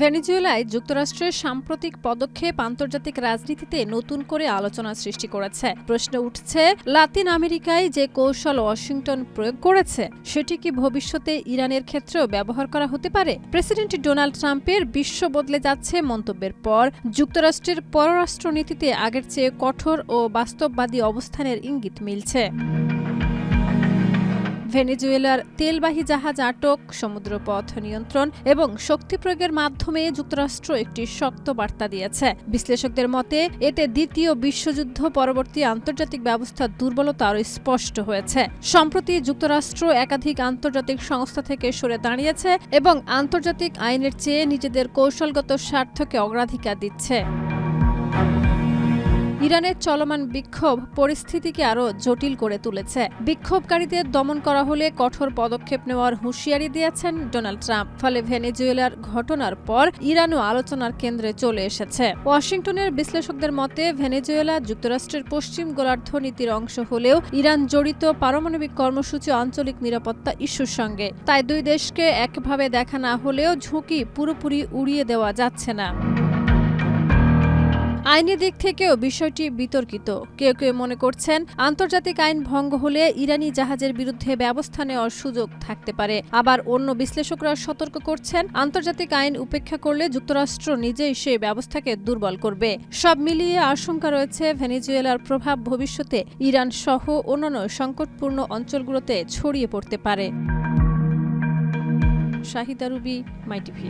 ভেনেজুয়েলায় যুক্তরাষ্ট্রের সাম্প্রতিক পদক্ষেপ আন্তর্জাতিক রাজনীতিতে নতুন করে আলোচনা সৃষ্টি করেছে। প্রশ্ন উঠছে, লাতিন আমেরিকায় যে কৌশল ওয়াশিংটন প্রয়োগ করেছে সেটি কি ভবিষ্যতে ইরানের ক্ষেত্রেও ব্যবহার করা হতে পারে? প্রেসিডেন্ট ডোনাল্ড ট্রাম্পের বিশ্ব বদলে যাচ্ছে মন্তব্যের পর যুক্তরাষ্ট্রের পররাষ্ট্রনীতিতে আগের চেয়ে কঠোর ও বাস্তববাদী অবস্থানের ইঙ্গিত মিলছে। ভেনেজুয়েলার তেলবাহী জাহাজ আটক, সমুদ্রপথ নিয়ন্ত্রণ এবং শক্তি প্রয়োগের মাধ্যমে যুক্তরাষ্ট্র একটি শক্ত বার্তা দিয়েছে। বিশ্লেষকদের মতে এতে দ্বিতীয় বিশ্বযুদ্ধ পরবর্তী আন্তর্জাতিক ব্যবস্থার দুর্বলতা আরও স্পষ্ট হয়েছে। সম্প্রতি যুক্তরাষ্ট্র একাধিক আন্তর্জাতিক সংস্থা থেকে সরে দাঁড়িয়েছে এবং আন্তর্জাতিক আইনের চেয়ে নিজেদের কৌশলগত স্বার্থকে অগ্রাধিকার দিচ্ছে। ইরানের চলমান বিক্ষোভ পরিস্থিতিকে আরও জটিল করে তুলেছে। বিক্ষোভকারীদের দমন করা হলে কঠোর পদক্ষেপ নেওয়ার হুঁশিয়ারি দিয়েছেন ডোনাল্ড ট্রাম্প। ফলে ভেনেজুয়েলার ঘটনার পর ইরানও আলোচনার কেন্দ্রে চলে এসেছে। ওয়াশিংটনের বিশ্লেষকদের মতে ভেনেজুয়েলা যুক্তরাষ্ট্রের পশ্চিম গোলার্ধ নীতির অংশ হলেও ইরান জড়িত পারমাণবিক কর্মসূচি আঞ্চলিক নিরাপত্তা ইস্যুর সঙ্গে। তাই দুই দেশকে একভাবে দেখা না হলেও ঝুঁকি পুরোপুরি উড়িয়ে দেওয়া যাচ্ছে না। আইনি দিক থেকেও বিষয়টি বিতর্কিত। কেউ কেউ মনে করছেন আন্তর্জাতিক আইন ভঙ্গ হলে ইরানি জাহাজের বিরুদ্ধে ব্যবস্থা নেওয়ার সুযোগ থাকতে পারে। আবার অন্য বিশ্লেষকরা সতর্ক করছেন আন্তর্জাতিক আইন উপেক্ষা করলে যুক্তরাষ্ট্র নিজেই সেই ব্যবস্থাকে দুর্বল করবে। সব মিলিয়ে আশঙ্কা রয়েছে ভেনেজুয়েলার প্রভাব ভবিষ্যতে ইরান সহ অন্যান্য সংকটপূর্ণ অঞ্চলগুলোতে ছড়িয়ে পড়তে পারে। শাহিদা রুবি, মাই টিভি।